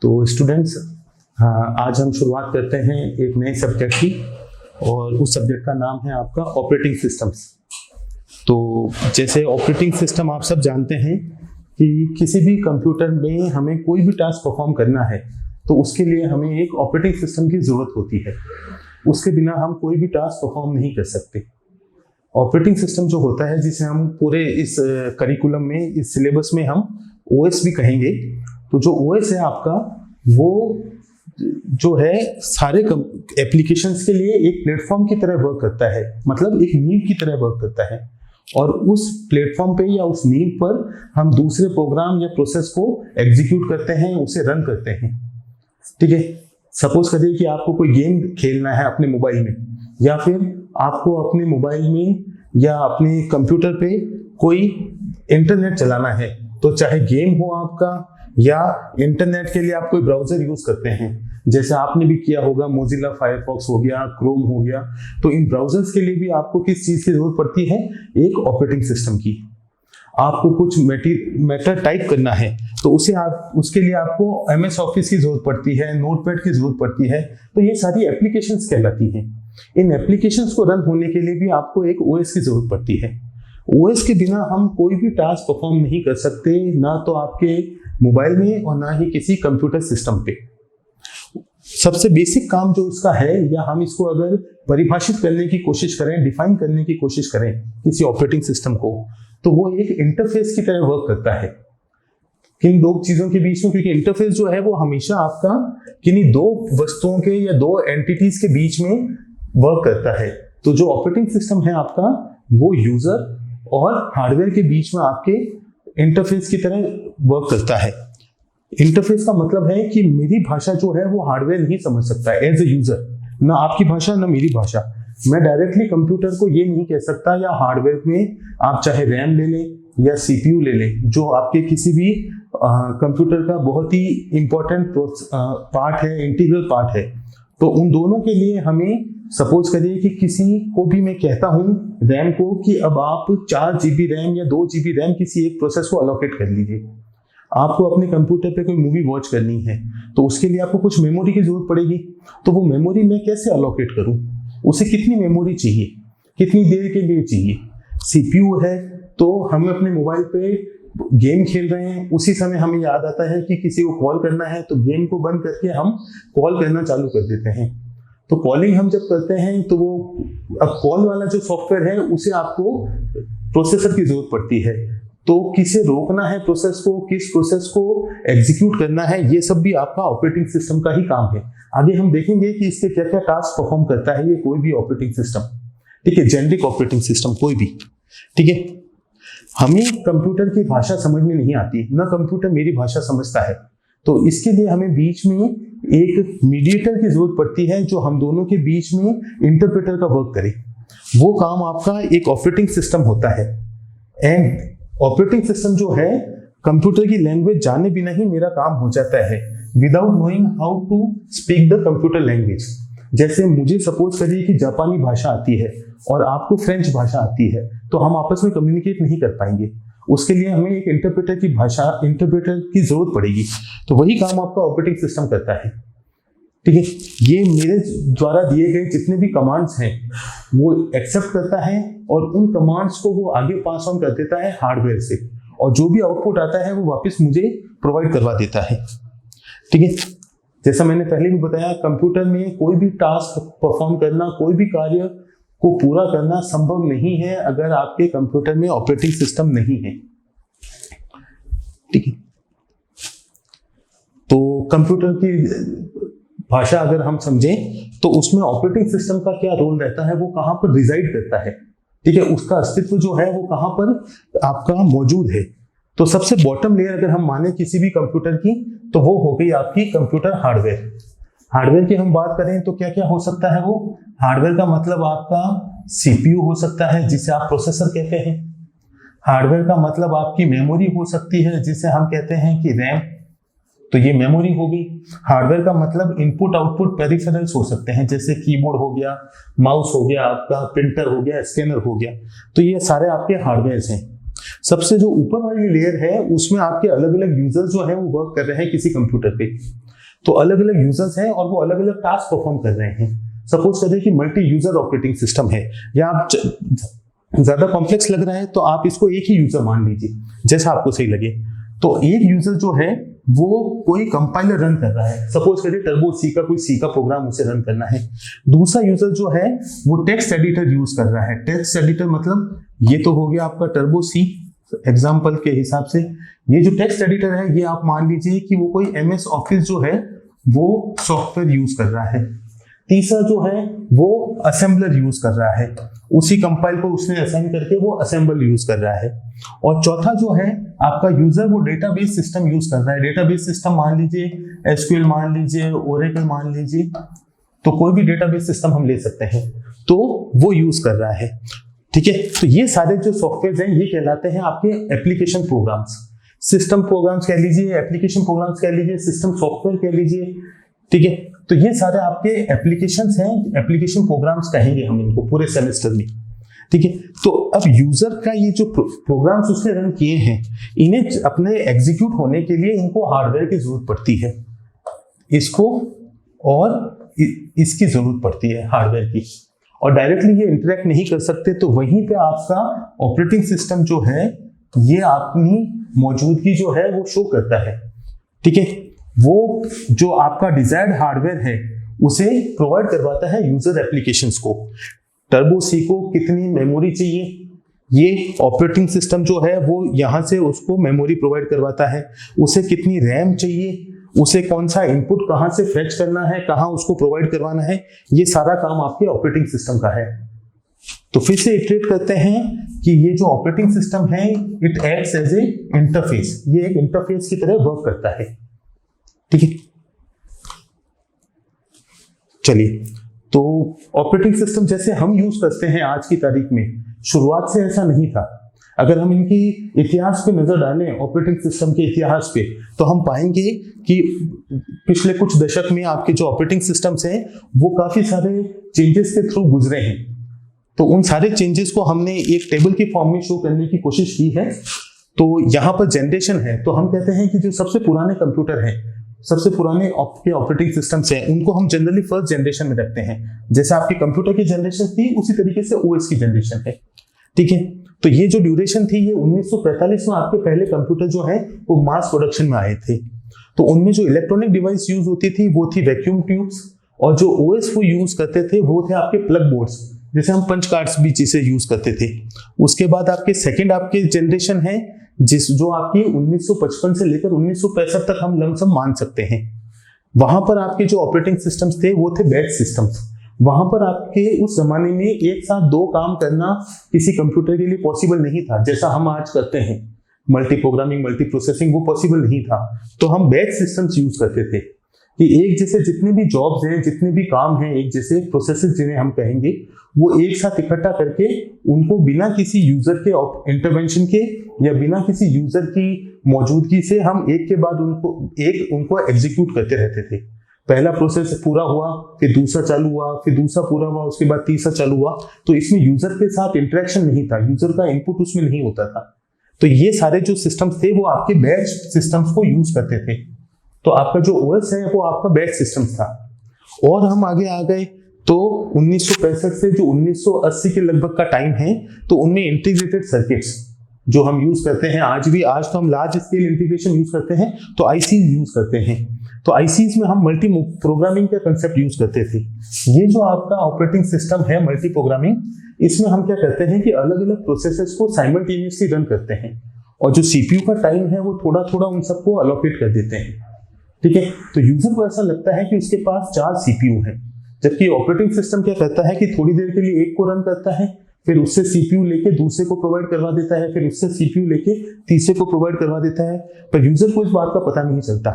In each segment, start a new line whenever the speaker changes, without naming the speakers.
तो स्टूडेंट्स, आज हम शुरुआत करते हैं एक नए सब्जेक्ट की, और उस सब्जेक्ट का नाम है आपका ऑपरेटिंग सिस्टम्स। तो जैसे ऑपरेटिंग सिस्टम आप सब जानते हैं कि किसी भी कंप्यूटर में हमें कोई भी टास्क परफॉर्म करना है तो उसके लिए हमें एक ऑपरेटिंग सिस्टम की ज़रूरत होती है। उसके बिना हम कोई भी टास्क परफॉर्म नहीं कर सकते। ऑपरेटिंग सिस्टम जो होता है, जिसे हम पूरे इस करिकुलम में, इस सिलेबस में हम ओएस भी कहेंगे। तो जो ओएस है आपका, वो जो है सारे एप्लीकेशंस के लिए एक प्लेटफॉर्म की तरह वर्क करता है, मतलब एक नींव की तरह वर्क करता है। और उस प्लेटफॉर्म पे या उस नींव पर हम दूसरे प्रोग्राम या प्रोसेस को एग्जीक्यूट करते हैं, उसे रन करते हैं। ठीक है, सपोज करिए कि आपको कोई गेम खेलना है अपने मोबाइल में, या फिर आपको अपने मोबाइल में या अपने कंप्यूटर पे कोई इंटरनेट चलाना है। तो चाहे गेम हो आपका, या इंटरनेट के लिए आप कोई ब्राउजर यूज करते हैं, जैसे आपने भी किया होगा, मोजिला फायरफॉक्स हो गया, क्रोम हो गया। तो इन ब्राउजर्स के लिए भी आपको किस चीज की जरूरत पड़ती है? एक ऑपरेटिंग सिस्टम की। आपको कुछ मैटर टाइप करना है तो उसके लिए आपको MS ऑफिस की जरूरत पड़ती है, नोटपैड की जरूरत पड़ती है। तो ये सारी एप्लीकेशंस कहलाती हैं। इन एप्लीकेशंस को रन होने के लिए भी आपको एक OS की जरूरत पड़ती है। OS के बिना हम कोई भी टास्क परफॉर्म नहीं कर सकते, ना तो आपके मोबाइल में और ना ही किसी कंप्यूटर सिस्टम पे। सबसे बेसिक काम जो इसका है, या हम इसको अगर परिभाषित करने की कोशिश करें, डिफाइन करने की कोशिश करें किसी ऑपरेटिंग सिस्टम को, तो वो एक इंटरफेस की तरह वर्क करता है किन दो चीजों के बीच में। क्योंकि इंटरफेस जो है वो हमेशा आपका किन्हीं दो वस्तुओं के या दो एंटिटीज के बीच में वर्क करता है। तो जो ऑपरेटिंग सिस्टम है आपका, वो यूजर और हार्डवेयर के बीच में आपके इंटरफेस की तरह वर्क करता है। इंटरफेस का मतलब है कि मेरी भाषा जो है वो हार्डवेयर नहीं समझ सकता है एज ए यूजर, ना आपकी भाषा ना मेरी भाषा। मैं डायरेक्टली कंप्यूटर को ये नहीं कह सकता, या हार्डवेयर में आप चाहे रैम ले लें या CPU ले लें, जो आपके किसी भी कंप्यूटर का बहुत ही इंपॉर्टेंट पार्ट है, इंटीग्रल पार्ट है। तो उन दोनों के लिए हमें, सपोज करिए कि किसी को भी मैं कहता हूं रैम को कि अब आप 4 GB रैम या 2 GB रैम किसी एक प्रोसेस को अलोकेट कर लीजिए। आपको अपने कंप्यूटर पे कोई मूवी वॉच करनी है तो उसके लिए आपको कुछ मेमोरी की जरूरत पड़ेगी। तो वो मेमोरी मैं कैसे अलोकेट करूं? उसे कितनी मेमोरी चाहिए, कितनी देर के लिए चाहिए? CPU है तो हम अपने मोबाइल पे गेम खेल रहे हैं, उसी समय हमें याद आता है कि किसी को कॉल करना है, तो गेम को बंद करके हम कॉल करना चालू कर देते हैं। तो कॉलिंग हम जब करते हैं तो वो, अब कॉल वाला जो सॉफ्टवेयर है उसे आपको प्रोसेसर की जरूरत पड़ती है। तो किसे रोकना है प्रोसेस को, किस प्रोसेस को एग्जीक्यूट करना है, ये सब भी आपका ऑपरेटिंग सिस्टम का ही काम है। आगे हम देखेंगे कि इसके क्या क्या टास्क परफॉर्म करता है ये कोई भी ऑपरेटिंग सिस्टम। ठीक है, जेनरिक ऑपरेटिंग सिस्टम कोई भी। ठीक है, हमें कंप्यूटर की भाषा समझ में नहीं आती, ना कंप्यूटर मेरी भाषा समझता है। तो इसके लिए हमें बीच में एक मीडिएटर की जरूरत पड़ती है, जो हम दोनों के बीच में इंटरप्रेटर का वर्क करे। वो काम आपका एक ऑपरेटिंग सिस्टम होता है। एंड ऑपरेटिंग सिस्टम जो है, कंप्यूटर की लैंग्वेज जाने बिना ही मेरा काम हो जाता है, without knowing how to speak the computer language. जैसे मुझे सपोज करिए कि जापानी भाषा आती है और आपको फ्रेंच भाषा आती है, तो हम आपस में कम्युनिकेट नहीं कर पाएंगे। उसके लिए हमें एक इंटरप्रेटर की जरूरत पड़ेगी। तो वही काम आपका ऑपरेटिंग सिस्टम करता है। ठीक है, ये मेरे द्वारा दिए गए जितने भी कमांड्स हैं वो एक्सेप्ट करता है, और उन कमांड्स को वो आगे पास ऑन कर देता है हार्डवेयर से, और जो भी आउटपुट आता है वो वापस मुझे प्रोवाइड करवा देता है। ठीक है, जैसा मैंने पहले भी बताया, कंप्यूटर में कोई भी टास्क परफॉर्म करना, कोई भी कार्य को पूरा करना संभव नहीं है अगर आपके कंप्यूटर में ऑपरेटिंग सिस्टम नहीं है। ठीक है, तो कंप्यूटर की भाषा अगर हम समझें तो उसमें ऑपरेटिंग सिस्टम का क्या रोल रहता है, वो कहां पर रिजाइड करता है। ठीक है, उसका अस्तित्व जो है वो कहां पर आपका मौजूद है। तो सबसे बॉटम लेयर अगर हम माने किसी भी कंप्यूटर की, तो वो हो गई आपकी कंप्यूटर हार्डवेयर। हार्डवेयर की हम बात करें तो क्या क्या हो सकता है वो? हार्डवेयर का मतलब आपका CPU हो सकता है, जिसे आप प्रोसेसर कहते हैं। हार्डवेयर का मतलब आपकी मेमोरी हो सकती है, जिसे हम कहते हैं कि रैम। तो ये मेमोरी होगी। हार्डवेयर का मतलब इनपुट आउटपुट पेरिफेरल्स हो सकते हैं, जैसे कीबोर्ड हो गया, माउस हो गया, आपका प्रिंटर हो गया, स्कैनर हो गया। तो ये सारे आपके हार्डवेयर हैं। सबसे जो ऊपर वाली लेयर है उसमें आपके अलग अलग यूजर्स जो है वो वर्क कर रहे हैं किसी कंप्यूटर पे। तो अलग अलग यूजर्स हैं और वो अलग अलग टास्क परफॉर्म कर रहे हैं। सपोज करें कि मल्टी यूजर ऑपरेटिंग सिस्टम है, या आप ज्यादा कॉम्प्लेक्स लग रहा है तो आप इसको एक ही यूजर मान लीजिए, जैसा आपको सही लगे। तो एक यूजर जो है वो कोई कंपाइलर रन कर रहा है, सपोज करिए टर्बो सी का कोई सी का प्रोग्राम उसे रन करना है। दूसरा यूजर जो है वो टेक्स्ट एडिटर यूज कर रहा है। टेक्स्ट एडिटर मतलब ये तो हो गया आपका टर्बो सी एग्जांपल के हिसाब से। ये जो टेक्स्ट एडिटर है ये आप मान लीजिए कि वो कोई एमएस ऑफिस जो है वो सॉफ्टवेयर यूज कर रहा है। तीसरा जो है वो असेंबलर यूज कर रहा है, उसी कंपाइल को उसने असाइन करके वो असेंबल यूज कर रहा है। और चौथा जो है आपका यूजर वो डेटाबेस सिस्टम यूज कर रहा है। डेटाबेस सिस्टम मान लीजिए एसक्यूएल मान लीजिए, ओरेकल मान लीजिए, तो कोई भी डेटाबेस सिस्टम हम ले सकते हैं, तो वो यूज कर रहा है। ठीक है, तो ये सारे जो सॉफ्टवेयर हैं ये कहलाते हैं आपके एप्लीकेशन प्रोग्राम्स। सिस्टम प्रोग्राम्स कह लीजिए, एप्लीकेशन प्रोग्राम्स कह लीजिए, सिस्टम सॉफ्टवेयर कह लीजिए। ठीक है, तो ये सारे आपके एप्लीकेशंस हैं, एप्लीकेशन प्रोग्राम्स कहेंगे हम इनको पूरे सेमेस्टर में। ठीक है, तो अब यूजर का ये जो प्रोग्राम्स उसने रन किए हैं, इन्हें अपने एग्जीक्यूट होने के लिए इनको हार्डवेयर की जरूरत पड़ती है, इसको और इसकी जरूरत पड़ती है हार्डवेयर की, और डायरेक्टली ये इंटरेक्ट नहीं कर सकते। तो वहीं पे आपका ऑपरेटिंग सिस्टम जो है ये अपनी मौजूदगी जो है वो शो करता है। ठीक है, वो जो आपका डिजायर्ड हार्डवेयर है उसे प्रोवाइड करवाता है यूजर एप्लीकेशंस को। टर्बो सी को कितनी मेमोरी चाहिए, ये ऑपरेटिंग सिस्टम जो है वो यहां से उसको मेमोरी प्रोवाइड करवाता है। उसे कितनी रैम चाहिए, उसे कौन सा इनपुट कहां से फेच करना है, कहां उसको प्रोवाइड करवाना है, ये सारा काम आपके ऑपरेटिंग सिस्टम का है। तो फिर से इटरेट करते हैं कि ये जो ऑपरेटिंग सिस्टम है it acts as a interface, ये एक इंटरफेस की तरह वर्क करता है। ठीक है, चलिए, तो ऑपरेटिंग सिस्टम जैसे हम यूज करते हैं आज की तारीख में, शुरुआत से ऐसा नहीं था। अगर हम इनकी इतिहास पे नजर डालें, ऑपरेटिंग सिस्टम के इतिहास पे, तो हम पाएंगे कि पिछले कुछ दशक में आपके जो ऑपरेटिंग सिस्टम्स हैं वो काफी सारे चेंजेस के थ्रू गुजरे हैं। तो उन सारे चेंजेस को हमने एक टेबल की फॉर्म में शो करने की कोशिश की है। तो यहाँ पर जनरेशन है, तो हम कहते हैं कि जो सबसे पुराने कंप्यूटर हैं, सबसे पुराने आपके ऑपरेटिंग सिस्टम्स हैं, उनको हम जनरली फर्स्ट जनरेशन में रखते हैं। जैसे आपके कंप्यूटर की जनरेशन थी उसी तरीके से ओएस की जनरेशन है। ठीक है, तो ये जो ड्यूरेशन थी ये 1945 में आपके पहले कंप्यूटर जो है वो मास प्रोडक्शन में आए थे। तो उनमें जो इलेक्ट्रॉनिक डिवाइस यूज होती थी वो थी वैक्यूम ट्यूब्स, और जो ओएस वो यूज करते थे वो थे आपके प्लग बोर्ड्स, जैसे हम पंच कार्ड्स भी जिसे यूज करते थे। उसके बाद आपके सेकेंड आपके जनरेशन है जो आपकी 1955 से लेकर 1965 तक हम लमसम मान सकते हैं। वहां पर आपके जो ऑपरेटिंग सिस्टम्स थे वो थे बैच सिस्टम्स। वहां पर आपके उस जमाने में एक साथ दो काम करना किसी कंप्यूटर के लिए पॉसिबल नहीं था, जैसा हम आज करते हैं मल्टी प्रोग्रामिंग, मल्टी प्रोसेसिंग, वो पॉसिबल नहीं था। तो हम बैच सिस्टम्स यूज करते थे कि एक जैसे जितने भी जॉब्स हैं, जितने भी काम हैं, एक जैसे प्रोसेसेस जिन्हें हम कहेंगे, वो एक साथ इकट्ठा करके उनको बिना किसी यूजर के इंटरवेंशन के या बिना किसी यूजर की मौजूदगी से हम एक के बाद उनको एग्जीक्यूट करते रहते थे। पहला प्रोसेस पूरा हुआ, फिर दूसरा चालू हुआ, फिर दूसरा पूरा हुआ, उसके बाद तीसरा चालू हुआ। तो इसमें यूजर के साथ इंटरेक्शन नहीं था, यूजर का इनपुट उसमें नहीं होता था। तो ये सारे जो सिस्टम्स थे वो आपके बैच सिस्टम्स को यूज करते थे। तो आपका जो ओएस है वो आपका बैच सिस्टम्स था। और हम आगे आ गए तो 1965 से जो 1980 के लगभग का टाइम है, तो उनमें इंटीग्रेटेड सर्किट्स जो हम यूज करते हैं आज भी, आज तो हम लार्ज स्केल इंटीग्रेशन यूज करते हैं, तो आईसीज यूज करते हैं। तो आईसीज में हम मल्टी प्रोग्रामिंग का कंसेप्ट यूज करते थे। ये जो आपका ऑपरेटिंग सिस्टम है मल्टी प्रोग्रामिंग, इसमें हम क्या करते हैं कि अलग अलग प्रोसेसेस को साइमल्टेनियसली रन करते हैं, और जो सीपीयू का टाइम है वो थोड़ा थोड़ा उन सबको अलोकेट कर देते हैं। ठीक है, तो यूजर को ऐसा लगता है कि उसके पास 4 सीपीयू है, जबकि ऑपरेटिंग सिस्टम क्या करता है कि थोड़ी देर के लिए एक को रन करता है, फिर उससे सीपीयू लेके दूसरे को प्रोवाइड करवा देता है, फिर उससे सीपीयू लेके तीसरे को प्रोवाइड करवा देता है, पर यूजर को इस बात का पता नहीं चलता।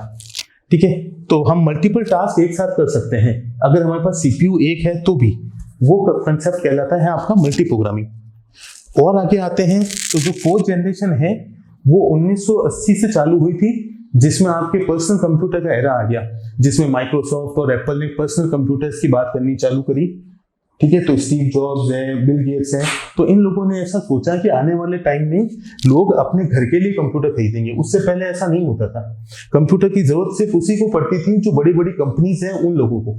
ठीक है, तो हम मल्टीपल टास्क एक साथ कर सकते हैं अगर हमारे पास सीपीयू एक है तो भी। वो कंसेप्ट कहलाता है आपका मल्टी प्रोग्रामिंग। और आगे आते हैं तो जो फोर्थ जनरेशन है वो 1980 से चालू हुई थी, जिसमें आपके पर्सनल कंप्यूटर का एरा आ गया, जिसमें माइक्रोसॉफ्ट और एप्पल ने पर्सनल कंप्यूटर्स की बात करनी चालू करी। ठीक है, तो स्टीव जॉब्स है, बिल गेट्स है, तो इन लोगों ने ऐसा सोचा कि आने वाले टाइम में लोग अपने घर के लिए कंप्यूटर खरीदेंगे। उससे पहले ऐसा नहीं होता था। कंप्यूटर की जरूरत सिर्फ उसी को पड़ती थी जो बड़ी बड़ी कंपनीज हैं उन लोगों को।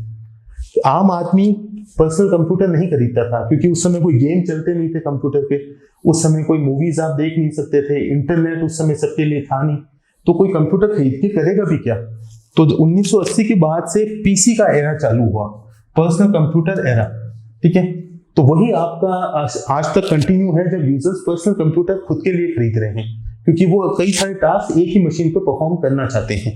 आम आदमी पर्सनल कंप्यूटर नहीं खरीदता था, क्योंकि उस समय कोई गेम चलते नहीं थे कंप्यूटर पे, उस समय कोई मूवीज आप देख नहीं सकते थे, इंटरनेट उस समय सबके लिए था नहीं, तो कोई कंप्यूटर खरीद के करेगा भी क्या। तो 1980 के बाद से पीसी का एरा चालू हुआ, पर्सनल कंप्यूटर एरा। ठीक है, तो वही आपका आज तक कंटिन्यू है, जब यूजर्स पर्सनल कंप्यूटर खुद के लिए खरीद रहे हैं, क्योंकि वो कई सारे टास्क एक ही मशीन पर परफॉर्म करना चाहते हैं।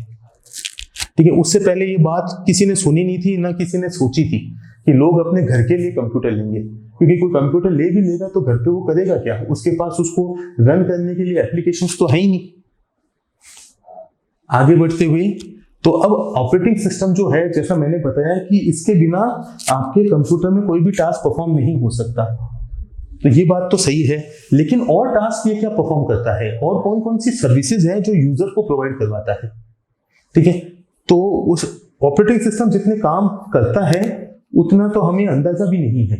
ठीक है, उससे पहले ये बात किसी ने सुनी नहीं थी, ना किसी ने सोची थी कि लोग अपने घर के लिए कंप्यूटर लेंगे, क्योंकि कोई कंप्यूटर ले भी लेगा तो घर पे वो करेगा क्या, उसके पास उसको रन करने के लिए एप्लीकेशंस तो है ही नहीं। आगे बढ़ते हुए, तो अब ऑपरेटिंग सिस्टम जो है, जैसा मैंने बताया कि इसके बिना आपके कंप्यूटर में कोई भी टास्क परफॉर्म नहीं हो सकता, तो ये बात तो सही है। लेकिन और टास्क ये क्या परफॉर्म करता है, और कौन कौन सी सर्विसेज है जो यूजर को प्रोवाइड करवाता है। ठीक है, तो उस ऑपरेटिंग सिस्टम जितने काम करता है उतना तो हमें अंदाजा भी नहीं है,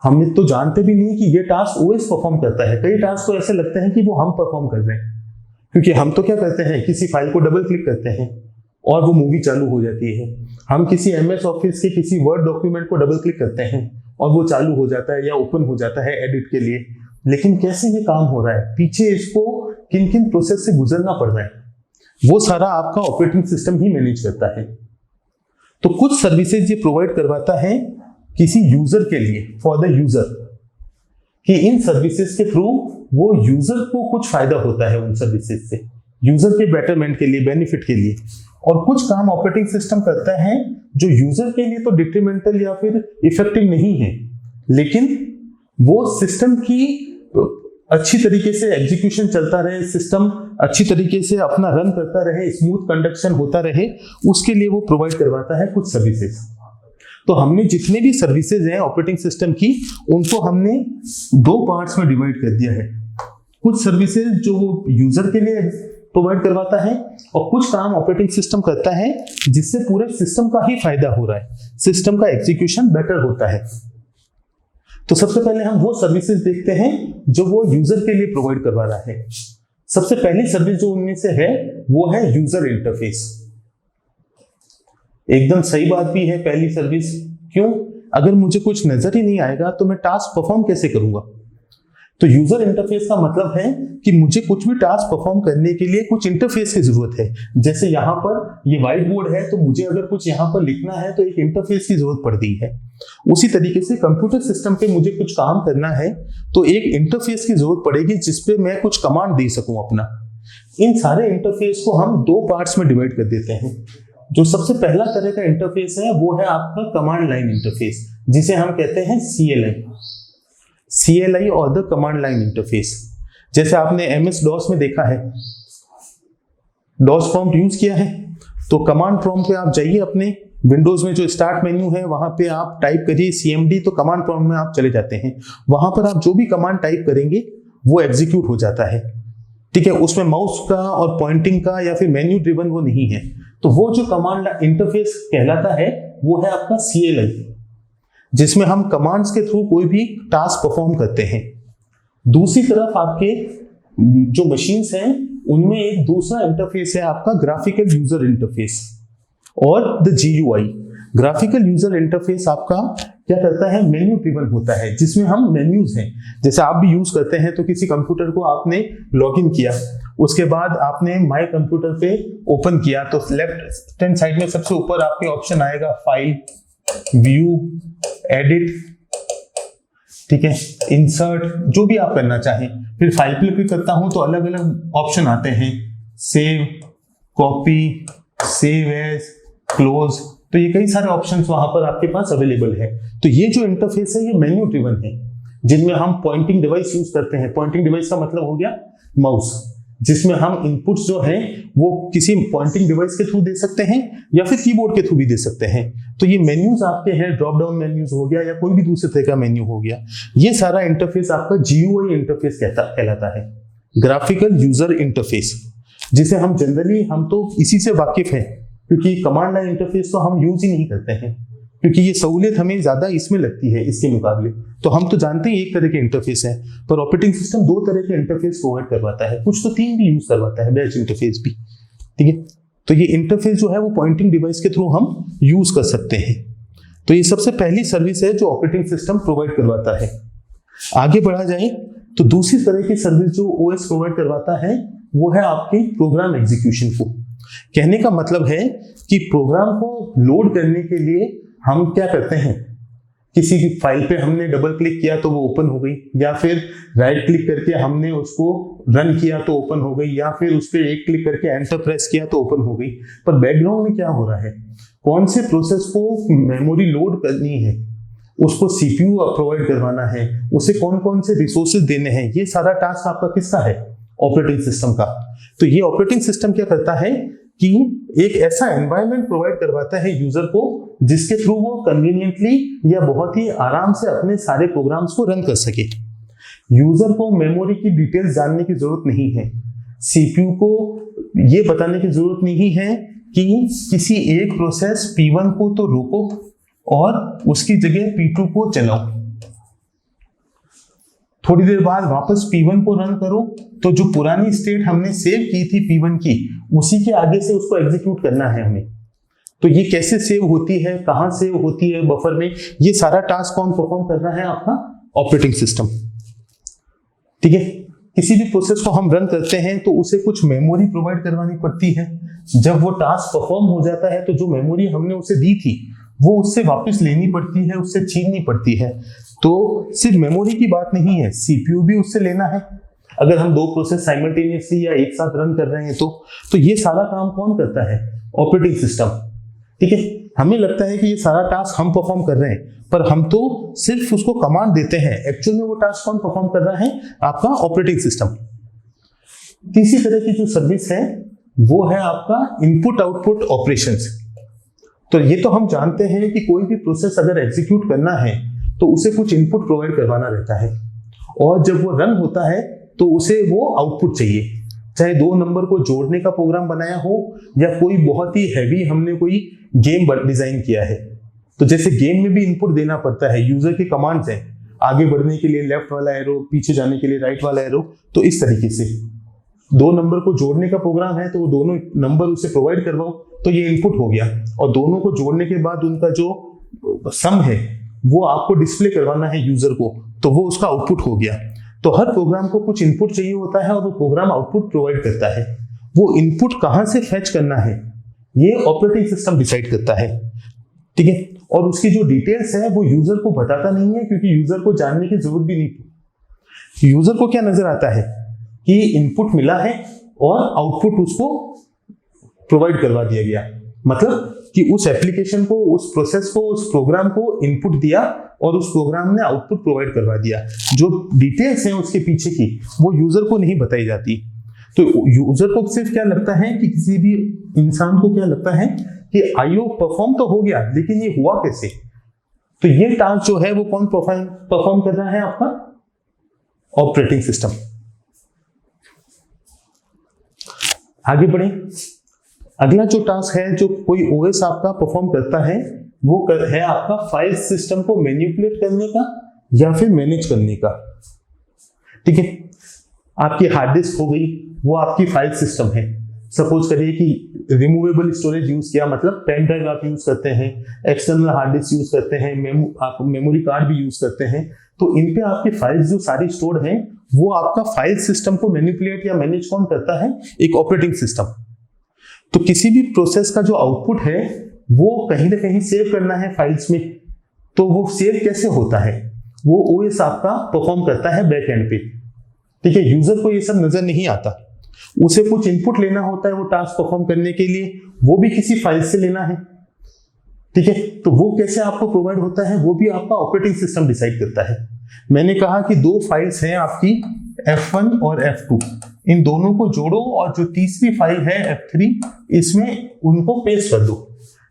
हम तो जानते भी नहीं कि ये टास्क ओएस परफॉर्म करता है। कई टास्क तो ऐसे लगते हैं कि वो हम परफॉर्म कर रहे हैं, क्योंकि हम तो क्या करते हैं, किसी फाइल को डबल क्लिक करते हैं और वो मूवी चालू हो जाती है। हम किसी एमएस ऑफिस के किसी वर्ड डॉक्यूमेंट को डबल क्लिक करते हैं और वो चालू हो जाता है या ओपन हो जाता है एडिट के लिए। लेकिन कैसे ये काम हो रहा है, पीछे इसको किन किन प्रोसेस से गुजरना पड़ रहा है, वो सारा आपका ऑपरेटिंग सिस्टम ही मैनेज करता है। तो कुछ सर्विसेज ये प्रोवाइड करवाता है किसी यूजर के लिए, फॉर द यूजर, कि इन सर्विसेज के थ्रू वो यूजर को कुछ फायदा होता है उन सर्विसेज से, यूजर के बेटरमेंट के लिए, बेनिफिट के लिए। और कुछ काम ऑपरेटिंग सिस्टम करता है जो यूजर के लिए तो डिट्रीमेंटल या फिर इफेक्टिव नहीं है, लेकिन वो सिस्टम की अच्छी तरीके से एग्जीक्यूशन चलता रहे, सिस्टम अच्छी तरीके से अपना रन करता रहे, स्मूथ कंडक्शन होता रहे, उसके लिए वो प्रोवाइड करवाता है कुछ सर्विसेज। तो हमने जितने भी सर्विसेज हैं ऑपरेटिंग सिस्टम की, उनको हमने दो पार्ट्स में डिवाइड कर दिया है। कुछ सर्विसेज जो यूजर के लिए प्रोवाइड करवाता है, और कुछ काम ऑपरेटिंग सिस्टम करता है जिससे पूरे सिस्टम का ही फायदा हो रहा है, सिस्टम का एग्जीक्यूशन बेटर होता है। तो सबसे पहले हम वो सर्विसेज देखते हैं जो वो यूजर के लिए प्रोवाइड करवा रहा है। सबसे पहली सर्विस जो उनमें से है वो है यूजर इंटरफेस। एकदम सही बात भी है पहली सर्विस, क्यों? अगर मुझे कुछ नजर ही नहीं आएगा तो मैं टास्क परफॉर्म कैसे करूंगा। तो यूजर इंटरफेस का मतलब है कि मुझे कुछ भी टास्क परफॉर्म करने के लिए कुछ इंटरफेस की जरूरत है। जैसे यहाँ पर ये व्हाइट बोर्ड है, तो मुझे अगर कुछ यहाँ पर लिखना है तो एक इंटरफेस की जरूरत पड़ती है। उसी तरीके से कंप्यूटर सिस्टम पे मुझे कुछ काम करना है तो एक इंटरफेस की जरूरत पड़ेगी जिसपे मैं कुछ कमांड दे सकूं अपना। इन सारे इंटरफेस को हम दो पार्ट्स में डिवाइड कर देते हैं। जो सबसे पहला तरह का इंटरफेस है वो है आपका कमांड लाइन इंटरफेस, जिसे हम कहते हैं CLI और द कमांड लाइन इंटरफेस। जैसे आपने MS DOS में देखा है, DOS प्रॉम्प्ट यूज किया है, तो कमांड प्रॉम्प्ट पे आप जाइए, अपने विंडोज में जो स्टार्ट मेन्यू है वहां पे आप टाइप करिए CMD, तो कमांड प्रॉम्प्ट में आप चले जाते हैं। वहां पर आप जो भी कमांड टाइप करेंगे वो एग्जीक्यूट हो जाता है। ठीक है, उसमें माउस का और पॉइंटिंग का या फिर मेन्यू ड्रिवन वो नहीं है। तो वो जो कमांड इंटरफेस कहलाता है वो है आपका CLI, जिसमें हम कमांड्स के थ्रू कोई भी टास्क परफॉर्म करते हैं। दूसरी तरफ आपके जो मशीन्स हैं उनमें एक दूसरा इंटरफेस है आपका ग्राफिकल यूजर इंटरफेस और the GUI। Graphical user interface आपका क्या करता है, मेन्यू ड्रिवन होता है, जिसमें हम मेन्यूज हैं, जैसे आप भी यूज करते हैं। तो किसी कंप्यूटर को आपने लॉगिन किया, उसके बाद आपने माय कंप्यूटर पे ओपन किया, तो लेफ्ट हैंड साइड में सबसे ऊपर आपके ऑप्शन आएगा फाइल, व्यू, एडिट, ठीक है, इंसर्ट, जो भी आप करना चाहें। फिर फाइल पे क्लिक करता हूं तो अलग अलग ऑप्शन आते हैं, save, copy, save as, close. तो ये कई सारे ऑप्शंस वहां पर आपके पास अवेलेबल है। तो ये जो इंटरफेस है ये मेन्यू ड्रिवन है, जिनमें हम पॉइंटिंग डिवाइस यूज करते हैं। पॉइंटिंग डिवाइस का मतलब हो गया माउस, जिसमें हम इनपुट्स जो हैं वो किसी पॉइंटिंग डिवाइस के थ्रू दे सकते हैं या फिर कीबोर्ड के थ्रू भी दे सकते हैं। तो ये मेन्यूज आपके हैं, ड्रॉप डाउन मेन्यूज हो गया या कोई भी दूसरे तरह का मेन्यू हो गया। ये सारा इंटरफेस आपका GUI इंटरफेस कहलाता है, ग्राफिकल यूजर इंटरफेस, जिसे हम तो इसी से वाकिफ हैं, क्योंकि कमांड लाइन इंटरफेस तो हम यूज ही नहीं करते हैं। क्योंकि ये सहूलियत हमें ज्यादा इसमें लगती है इसके मुकाबले। तो हम तो जानते हैं एक तरह के इंटरफेस है, पर ऑपरेटिंग सिस्टम दो तरह के इंटरफेस प्रोवाइड करवाता है, कुछ तो तीन भी यूज करवाता है, बैच इंटरफेस भी। ठीक है, तो ये इंटरफेस जो है वो पॉइंटिंग डिवाइस के थ्रू हम यूज कर सकते हैं। तो ये सबसे पहली सर्विस है जो ऑपरेटिंग सिस्टम प्रोवाइड करवाता है। आगे बढ़ा जाए तो दूसरी तरह की सर्विस जो ओएस प्रोवाइड करवाता है वो है आपके प्रोग्राम एग्जीक्यूशन को। कहने का मतलब है कि प्रोग्राम को लोड करने के लिए हम क्या करते हैं, किसी भी फाइल पे हमने डबल क्लिक किया तो वो ओपन हो गई, या फिर राइट क्लिक करके हमने उसको रन किया तो ओपन हो गई, या फिर उस पर एक क्लिक करके एंटर प्रेस किया तो ओपन हो गई। पर बैकग्राउंड में क्या हो रहा है, कौन से प्रोसेस को मेमोरी लोड करनी है, उसको सीपीयू प्रोवाइड करवाना है, उसे कौन कौन से रिसोर्सेज देने हैं, ये सारा टास्क आपका किसका है, ऑपरेटिंग सिस्टम का। तो ये ऑपरेटिंग सिस्टम क्या करता है कि एक ऐसा एनवायरनमेंट प्रोवाइड करवाता है यूजर को जिसके थ्रू वो कन्वीनियंटली या बहुत ही आराम से अपने सारे प्रोग्राम्स को रन कर सके। यूजर को मेमोरी की डिटेल्स जानने की जरूरत नहीं है, सीपीयू को ये बताने की जरूरत नहीं है कि किसी एक प्रोसेस P1 को तो रोको और उसकी जगह P2 को चलाओ, थोड़ी देर बाद वापस P1 को रन करो, तो जो पुरानी स्टेट हमने सेव की थी P1 की, उसी के आगे से उसको एग्जीक्यूट करना है हमें। तो ये कैसे सेव होती है, कहां सेव होती है बफर में, ये सारा टास्क कौन परफॉर्म कर रहा है, आपका ऑपरेटिंग सिस्टम। ठीक है, किसी भी प्रोसेस को हम रन करते हैं तो उसे कुछ मेमोरी प्रोवाइड करवानी पड़ती है। जब वो टास्क परफॉर्म हो जाता है तो जो मेमोरी हमने उसे दी थी वो उससे वापस लेनी पड़ती है, उससे छीननी पड़ती है। तो सिर्फ मेमोरी की बात नहीं है, सीपीयू भी उससे लेना है। अगर हम दो प्रोसेस साइमल्टेनियसली या एक साथ रन कर रहे हैं तो ये सारा काम कौन करता है, ऑपरेटिंग सिस्टम। ठीक है, हमें लगता है कि ये सारा टास्क हम परफॉर्म कर रहे हैं, पर हम तो सिर्फ उसको कमांड देते हैं, एक्चुअल में वो टास्क कौन परफॉर्म कर रहा है, आपका ऑपरेटिंग सिस्टम। तीसरी तरह की जो सर्विस है वो है आपका इनपुट आउटपुट ऑपरेशंस। तो ये तो हम जानते हैं कि कोई भी प्रोसेस अगर एग्जीक्यूट करना है तो उसे कुछ इनपुट प्रोवाइड करवाना रहता है, और जब वो रन होता है तो उसे वो आउटपुट चाहिए। चाहे दो नंबर को जोड़ने का प्रोग्राम बनाया हो या कोई बहुत ही हैवी हमने कोई गेम डिजाइन किया है, तो जैसे गेम में भी इनपुट देना पड़ता है, यूजर की कमांड्स हैं, आगे बढ़ने के लिए लेफ्ट वाला एरो, पीछे जाने के लिए राइट वाला एरो। तो इस तरीके से दो नंबर को जोड़ने का प्रोग्राम है तो वो दोनों नंबर उसे प्रोवाइड करवाओ, तो ये इनपुट हो गया, और दोनों को जोड़ने के बाद उनका जो सम है वो आपको डिस्प्ले करवाना है यूजर को, तो वो उसका आउटपुट हो गया। तो हर प्रोग्राम को कुछ इनपुट चाहिए होता है और वो प्रोग्राम आउटपुट प्रोवाइड करता है। वो इनपुट कहां से फेच करना है ये ऑपरेटिंग सिस्टम डिसाइड करता है। ठीक है, और उसकी जो डिटेल्स है वो यूजर को बताता नहीं है, क्योंकि यूजर को जानने की जरूरत भी नहीं। यूजर को क्या नजर आता है कि इनपुट मिला है और आउटपुट उसको प्रोवाइड करवा दिया गया, मतलब कि उस एप्लीकेशन को, उस प्रोसेस को, उस प्रोग्राम को इनपुट दिया और उस प्रोग्राम ने आउटपुट प्रोवाइड करवा दिया। जो डिटेल्स हैं उसके पीछे की वो यूजर को नहीं बताई जाती। तो यूजर को सिर्फ क्या लगता है कि किसी भी इंसान को क्या लगता है कि आईओ परफॉर्म तो हो गया, लेकिन ये हुआ कैसे। तो ये टास्क जो है वो कौन परफॉर्म कर रहा है, आपका ऑपरेटिंग सिस्टम। आगे बढ़े, अगला जो टास्क है जो कोई ओएस आपका परफॉर्म करता है वो है आपका फाइल सिस्टम को मैनिपुलेट करने का या फिर मैनेज करने का। ठीक है, आपकी हार्ड डिस्क हो गई, वो आपकी फाइल सिस्टम है। सपोज करिए कि रिमूवेबल स्टोरेज यूज किया, मतलब पेन ड्राइव आप यूज करते हैं, एक्सटर्नल हार्ड डिस्क यूज करते हैं, आप मेमोरी कार्ड भी यूज करते हैं, तो इन पे आपकी फाइल्स जो सारी स्टोर्ड हैं वो आपका फाइल सिस्टम को मैनिपुलेट या मैनेज कौन करता है, एक ऑपरेटिंग सिस्टम। तो किसी भी प्रोसेस का जो आउटपुट है वो कहीं ना कहीं सेव करना है फाइल्स में, तो वो सेव कैसे होता है, वो ओएस आपका परफॉर्म करता है बैक एंड पे। ठीक है, यूजर को ये सब नजर नहीं आता, उसे कुछ इनपुट लेना होता है वो टास्क परफॉर्म करने के लिए, वो भी किसी फाइल से लेना है। ठीक है, तो वो कैसे आपको प्रोवाइड होता है वो भी आपका ऑपरेटिंग सिस्टम डिसाइड करता है। मैंने कहा कि दो फाइल्स हैं आपकी F1 और F2, इन दोनों को जोड़ो और जो तीसरी फाइल है F3 इसमें उनको पेस्ट कर दो।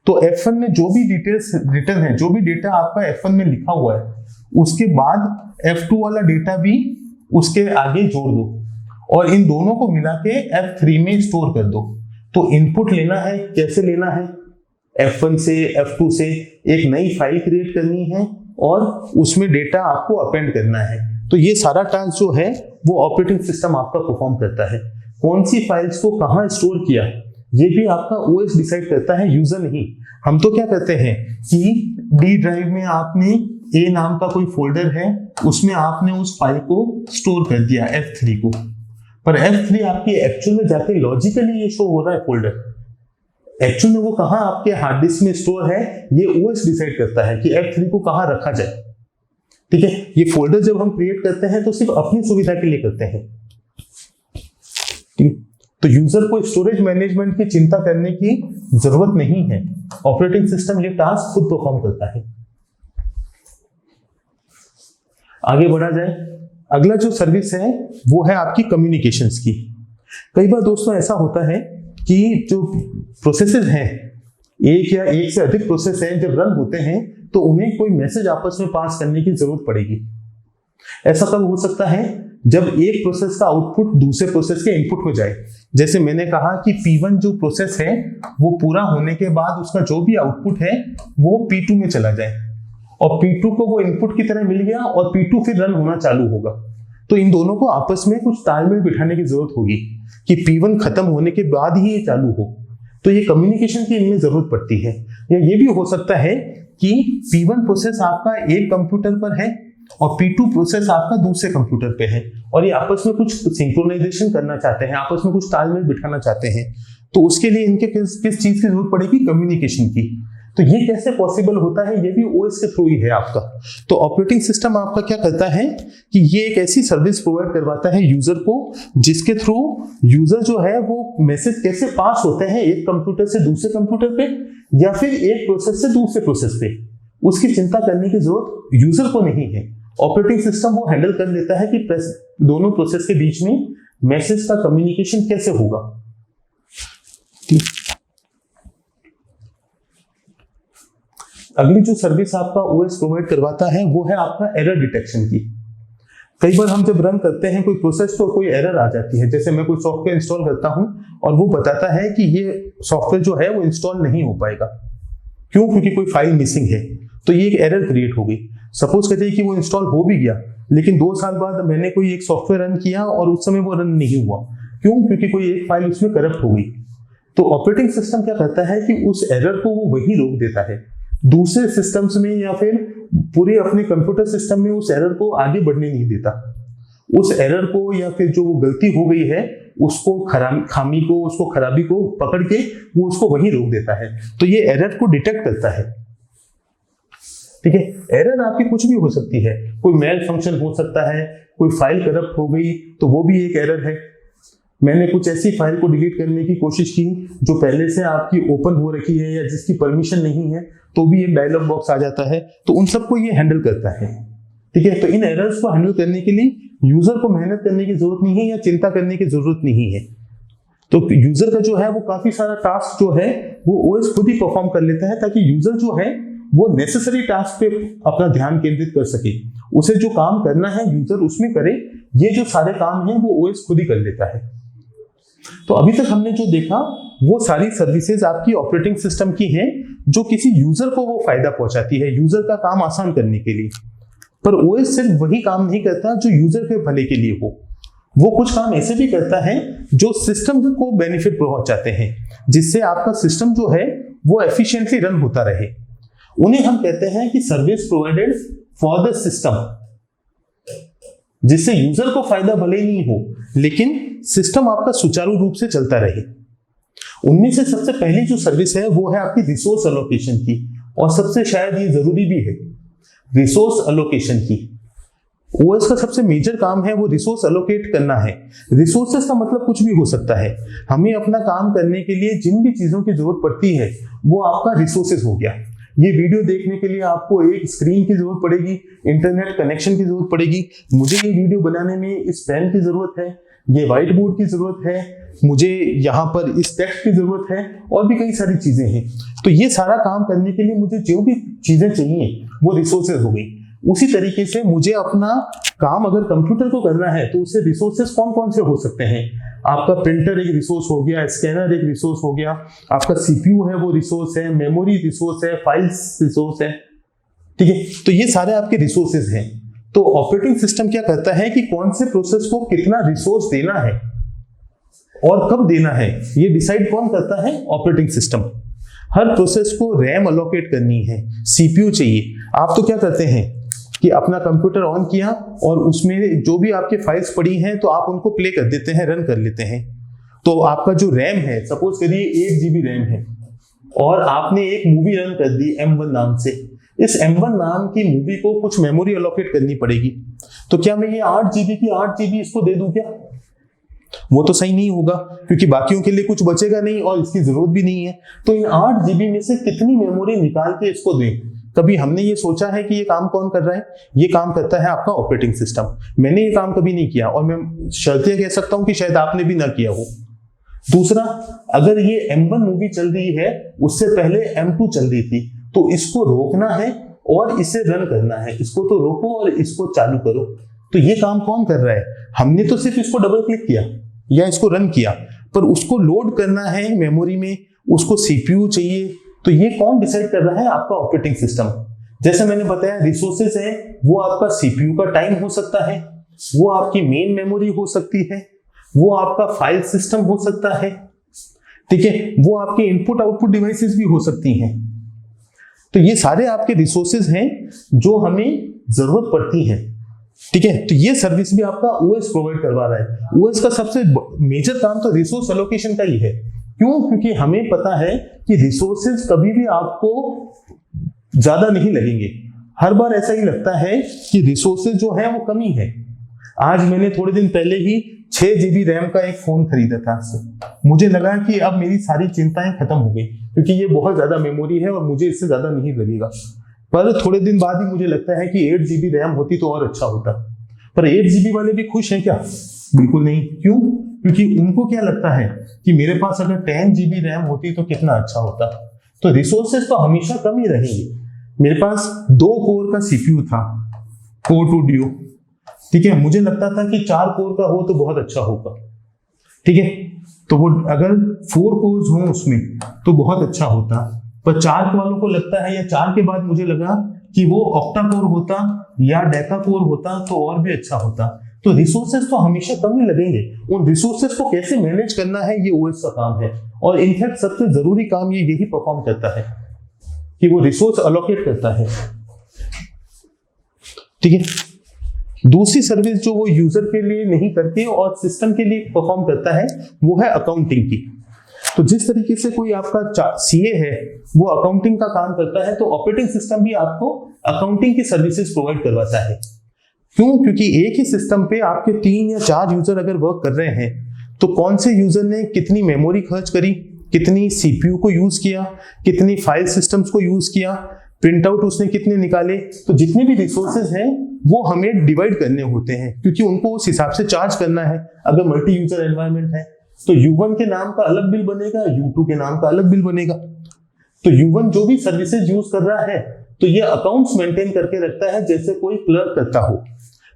तो F1 में जो भी डिटेल्स रिटर्न है, जो भी डेटा आपका F1 में लिखा हुआ है, उसके बाद F2 वाला डेटा भी उसके आगे जोड़ दो और इन दोनों को मिला के F3 में स्टोर कर दो। तो इनपुट लेना है, कैसे लेना है, F1 से F2 से एक नई फाइल क्रिएट करनी है और उसमें डेटा आपको अपेंड करना है। तो ये सारा टास्क जो है वो ऑपरेटिंग सिस्टम आपका परफॉर्म करता है। कौन सी फाइल्स को कहाँ स्टोर किया ये भी आपका ओएस डिसाइड करता है, यूजर नहीं। हम तो क्या करते हैं कि डी ड्राइव में आपने ए नाम का कोई फोल्डर है, उसमें आपने उस फाइल को स्टोर कर दिया F3 को, पर F3 आपकी एक्चुअल में जाके लॉजिकली ये शो हो रहा है फोल्डर, एक्चुअल में वो कहाँ आपके हार्ड डिस्क में स्टोर है ये ओएस डिसाइड करता है कि F3 को कहाँ रखा जाए। ठीक है, ये फोल्डर जब हम क्रिएट करते हैं तो सिर्फ अपनी सुविधा के लिए करते हैं। ठीक, तो यूजर को स्टोरेज मैनेजमेंट की चिंता करने की जरूरत नहीं है, ऑपरेटिंग सिस्टम ये टास्क खुद परफॉर्म करता है। आगे बढ़ा जाए, अगला जो सर्विस है वो है आपकी कम्युनिकेशंस की। कई बार दोस्तों ऐसा होता है कि जो प्रोसेसेस हैं, एक या एक से अधिक प्रोसेस हैं, जब रन होते हैं तो उन्हें कोई मैसेज आपस में पास करने की जरूरत पड़ेगी। ऐसा कब हो सकता है जब एक प्रोसेस का आउटपुट दूसरे प्रोसेस के इनपुट हो जाए। जैसे मैंने कहा कि P1 जो प्रोसेस है वो पूरा होने के बाद उसका जो भी आउटपुट है वो P2 में चला जाए और P2 को वो इनपुट की तरह मिल गया और P2 फिर रन होना चालू होगा। तो इन दोनों को आपस में कुछ तालमेल बिठाने की जरूरत होगी कि P1 खत्म होने के बाद ही ये चालू हो। तो ये कम्युनिकेशन की इनमें जरूरत पड़ती है। या ये भी हो सकता है कि P1 प्रोसेस आपका एक कंप्यूटर पर है और P2 प्रोसेस आपका दूसरे कंप्यूटर पे है और ये आपस में कुछ सिंक्रोनाइजेशन करना चाहते हैं, आपस में कुछ तालमेल बिठाना चाहते हैं। तो उसके लिए इनके किस चीज की जरूरत पड़ेगी, कम्युनिकेशन की। तो ये कैसे पॉसिबल होता है, ये भी ओएस के थ्रू ही है आपका। तो ऑपरेटिंग सिस्टम आपका क्या करता है कि ये एक ऐसी सर्विस प्रोवाइड करवाता है यूजर को जिसके थ्रू यूजर जो है वो मैसेज कैसे पास होते हैं एक कंप्यूटर से दूसरे कंप्यूटर पे या फिर एक प्रोसेस से दूसरे प्रोसेस पे, उसकी चिंता करने की जरूरत यूजर को नहीं है। ऑपरेटिंग सिस्टम वो हैंडल कर लेता है कि दोनों प्रोसेस के बीच में मैसेज का कम्युनिकेशन कैसे होगा। अगली जो सर्विस आपका ओएस प्रोवाइड करवाता है वो है आपका एरर डिटेक्शन की। कई बार हम जब रन करते हैं कोई प्रोसेस तो कोई एरर आ जाती है। जैसे मैं कोई सॉफ्टवेयर इंस्टॉल करता हूं और वो बताता है कि ये सॉफ्टवेयर जो है वो इंस्टॉल नहीं हो पाएगा। क्यों? क्योंकि कोई फाइल मिसिंग है। तो ये एक एरर क्रिएट हो गई। सपोज करिए कि वो इंस्टॉल हो भी गया लेकिन 2 साल बाद मैंने कोई एक सॉफ्टवेयर रन किया और उस समय वो रन नहीं हुआ। क्यों? क्योंकि कोई एक फाइल उसमें करप्ट हो गई। तो ऑपरेटिंग सिस्टम क्या करता है कि उस एरर को वो वहीं रोक देता है, दूसरे सिस्टम्स में या फिर पूरे अपने कंप्यूटर सिस्टम में उस एरर को आगे बढ़ने नहीं देता। उस एरर को या फिर जो गलती हो गई है उसको खामी को, उसको खराबी को पकड़ के वो उसको वहीं रोक देता है। तो ये एरर को डिटेक्ट करता है। ठीक है, एरर आपकी कुछ भी हो सकती है, कोई मेल फंक्शन हो सकता है, कोई फाइल करप्ट हो गई तो वो भी एक एरर है। मैंने कुछ ऐसी फाइल को डिलीट करने की कोशिश की जो पहले से आपकी ओपन हो रखी है या जिसकी परमिशन नहीं है तो भी एक डायलॉग बॉक्स आ जाता है। तो उन सबको ये हैंडल करता है। ठीक है, तो इन एरर्स को हैंडल करने के लिए यूजर को मेहनत करने की जरूरत नहीं है या चिंता करने की जरूरत नहीं है। तो यूजर का जो है वो काफी सारा टास्क जो है वो ओएस खुद ही परफॉर्म कर लेता है ताकि यूजर जो है वो नेसेसरी टास्क पे अपना ध्यान केंद्रित कर सके। उसे जो काम करना है यूजर उसमें करे, ये जो सारे काम हैं वो ओएस खुद ही कर लेता है। तो अभी तक हमने जो देखा वो सारी सर्विसेज आपकी ऑपरेटिंग सिस्टम की हैं जो किसी यूजर को वो फायदा पहुंचाती है, यूजर का काम आसान करने के लिए। पर ओएस सिर्फ वही काम नहीं करता जो यूजर के भले के लिए हो, वो कुछ काम ऐसे भी करता है जो सिस्टम को बेनिफिट पहुंचाते हैं, जिससे आपका सिस्टम जो है वो एफिशिएंटली रन होता रहे। उन्हें हम कहते हैं कि service provided for the system, जिससे यूजर को फायदा भले ही नहीं हो लेकिन सिस्टम आपका सुचारू रूप से चलता रहे। उनमें से सबसे पहली जो सर्विस है वो है आपकी रिसोर्स एलोकेशन की, और सबसे शायद ये जरूरी भी है, रिसोर्स एलोकेशन की। ओएस का सबसे मेजर काम है वो रिसोर्स एलोकेट करना है। रिसोर्सेस का मतलब कुछ भी हो सकता है। हमें अपना काम करने के लिए जिन भी चीजों की जरूरत पड़ती है वो आपका रिसोर्सेस हो गया। ये वीडियो देखने के लिए आपको एक स्क्रीन की जरूरत पड़ेगी, इंटरनेट कनेक्शन की जरूरत पड़ेगी, मुझे ये वीडियो बनाने में इस पेन की जरूरत है, ये व्हाइट बोर्ड की जरूरत है, मुझे यहाँ पर इस टेक्स्ट की जरूरत है, और भी कई सारी चीजें हैं। तो ये सारा काम करने के लिए मुझे जो भी चीजें चाहिए वो रिसोर्सेज हो गई। उसी तरीके से मुझे अपना काम अगर कंप्यूटर को करना है तो उससे रिसोर्सेज कौन कौन से हो सकते हैं। आपका प्रिंटर एक रिसोर्स हो गया, स्कैनर एक रिसोर्स हो गया, आपका सीपीयू है वो रिसोर्स है, मेमोरी रिसोर्स है, फाइल्स रिसोर्स है, ठीक है। तो ये सारे आपके रिसोर्सेज हैं। तो ऑपरेटिंग सिस्टम क्या करता है कि कौन से प्रोसेस को कितना रिसोर्स देना है और कब देना है, ये डिसाइड कौन करता है? Operating system. हर प्रोसेस को रैम अलोकेट करनी है, सीपीयू चाहिए। आप तो क्या करते हैं कि अपना कंप्यूटर ऑन किया और उसमें जो भी आपके फाइल्स पड़ी हैं तो आप उनको प्ले कर देते हैं, रन कर लेते हैं। तो आपका जो रैम है, सपोज करिए 8 GB रैम है और आपने एक मूवी रन कर दी M1 नाम से। इस M1 नाम की मूवी को कुछ मेमोरी अलोकेट करनी पड़ेगी। तो क्या मैं ये 8 GB की 8 GB इसको दे दूं क्या? वो तो सही नहीं होगा, क्योंकि बाकियों के लिए कुछ बचेगा नहीं और इसकी जरूरत भी नहीं है। तो इन 8 GB में से कितनी मेमोरी निकाल के इसको दें? कभी हमने ये सोचा है कि ये काम कौन कर रहा है? ये काम करता है आपका ऑपरेटिंग सिस्टम। मैंने ये काम कभी नहीं किया और मैं शर्तिया कह सकता हूं कि शायद आपने भी ना किया हो। दूसरा, अगर ये M1 मूवी चल रही है, उससे पहले M2 चल रही थी, तो इसको रोकना है और इसे रन करना है। इसको तो रोको और इसको चालू करो। तो ये काम कौन कर रहा है? हमने तो सिर्फ इसको डबल क्लिक किया या इसको रन किया, पर उसको लोड करना है मेमोरी में, उसको सीपीयू चाहिए। तो ये कौन डिसाइड कर रहा है? आपका ऑपरेटिंग सिस्टम। जैसे मैंने बताया, रिसोर्सेज है, वो आपका सीपीयू का टाइम हो सकता है, वो आपकी मेन मेमोरी हो सकती है, वो आपका फाइल सिस्टम हो सकता है, ठीक है, वो आपके इनपुट आउटपुट डिवाइसेस भी हो सकती हैं। तो ये सारे आपके रिसोर्सेज हैं जो हमें जरूरत पड़ती है, ठीक है। तो ये सर्विस भी आपका ओएस प्रोवाइड करवा रहा है। ओएस का सबसे मेजर काम तो रिसोर्स एलोकेशन का ही है। क्यों? क्योंकि हमें पता है कि रिसोर्सेज कभी भी आपको ज्यादा नहीं लगेंगे। हर बार ऐसा ही लगता है कि रिसोर्सेज जो है वो कमी है। आज मैंने थोड़े दिन पहले ही 6 GB रैम का एक फोन खरीदा था। मुझे लगा कि अब मेरी सारी चिंताएं खत्म हो गई, क्योंकि ये बहुत ज्यादा मेमोरी है और मुझे इससे ज्यादा नहीं लगेगा। पर थोड़े दिन बाद ही मुझे लगता है कि 8 GB रैम होती तो और अच्छा होता। पर 8 GB वाले भी खुश हैं क्या? बिल्कुल नहीं। क्यों? क्योंकि उनको क्या लगता है कि मेरे पास अगर 10 GB रैम होती तो कितना अच्छा होता। तो रिसोर्सेज तो हमेशा कम ही रहेंगे। मेरे पास 2 कोर का सीपीयू था, कोर 2 Duo, ठीक है। मुझे लगता था कि 4 कोर का हो तो बहुत अच्छा होगा, ठीक है। तो वो अगर 4 कोर्स हो उसमें तो बहुत अच्छा होता। पर 4 वालों को लगता है, या 4 के बाद मुझे लगा कि वो ऑक्टा कोर होता या डेका कोर होता तो और भी अच्छा होता। तो रिसोर्सेज तो हमेशा कम ही लगेंगे। उन रिसोर्सेज को कैसे मैनेज करना है, ये ओएस का काम है। और इनफैक्ट सबसे जरूरी काम ये यही परफॉर्म करता है कि वो रिसोर्स अलोकेट करता है, ठीक है। दूसरी सर्विस जो वो यूजर के लिए नहीं करती और सिस्टम के लिए परफॉर्म करता है, वो है अकाउंटिंग की। तो जिस तरीके से कोई आपका सीए है वो अकाउंटिंग का काम करता है, तो ऑपरेटिंग सिस्टम भी आपको अकाउंटिंग की सर्विसेज प्रोवाइड करवाता है। क्यों? क्योंकि एक ही सिस्टम पे आपके 3 या 4 यूजर अगर वर्क कर रहे हैं, तो कौन से यूजर ने कितनी मेमोरी खर्च करी, कितनी सीपीयू को यूज किया, कितनी फाइल सिस्टम्स को यूज किया, प्रिंट आउट उसने कितने निकाले, तो जितने भी रिसोर्सेज हैं वो हमें डिवाइड करने होते हैं, क्योंकि उनको उस हिसाब से चार्ज करना है। अगर मल्टी यूजर एनवायरनमेंट है तो U1 के नाम का अलग बिल बनेगा, U2 के नाम का अलग बिल बनेगा। तो U1 जो भी सर्विसेज यूज कर रहा है, तो ये अकाउंट्स मेंटेन करके रखता है जैसे कोई क्लर्क करता हो।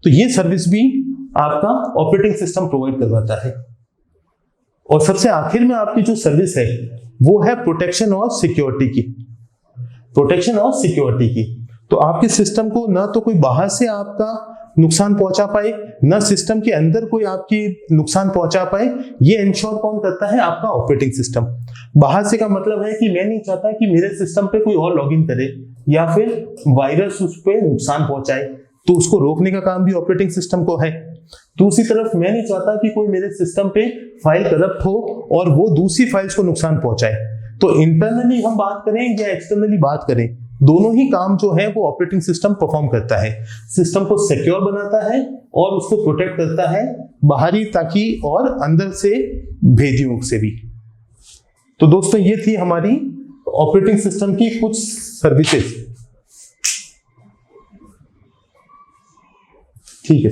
तो ये सर्विस भी आपका ऑपरेटिंग सिस्टम प्रोवाइड करवाता है। और सबसे आखिर में आपकी जो सर्विस है वो है प्रोटेक्शन और सिक्योरिटी की। प्रोटेक्शन और सिक्योरिटी की, तो आपके सिस्टम को ना तो कोई बाहर से आपका नुकसान पहुंचा पाए, ना सिस्टम के अंदर कोई आपकी नुकसान पहुंचा पाए। ये इंश्योर कौन करता है? आपका ऑपरेटिंग सिस्टम। बाहर से का मतलब है कि मैं नहीं चाहता कि मेरे सिस्टम पे कोई और लॉगिन करे या फिर वायरस उस पे नुकसान पहुंचाए, तो उसको रोकने का काम भी ऑपरेटिंग सिस्टम को है। दूसरी तरफ मैं नहीं चाहता कि कोई मेरे सिस्टम पे फाइल करप्ट हो और वो दूसरी फाइल्स को नुकसान पहुंचाए। तो इंटरनली हम बात करें या एक्सटर्नली बात करें, दोनों ही काम जो है वो ऑपरेटिंग सिस्टम परफॉर्म करता है। सिस्टम को सिक्योर बनाता है और उसको प्रोटेक्ट करता है बाहरी ताकि और अंदर से भेदियों से भी। तो दोस्तों ये थी हमारी ऑपरेटिंग सिस्टम की कुछ सर्विसेज, ठीक है।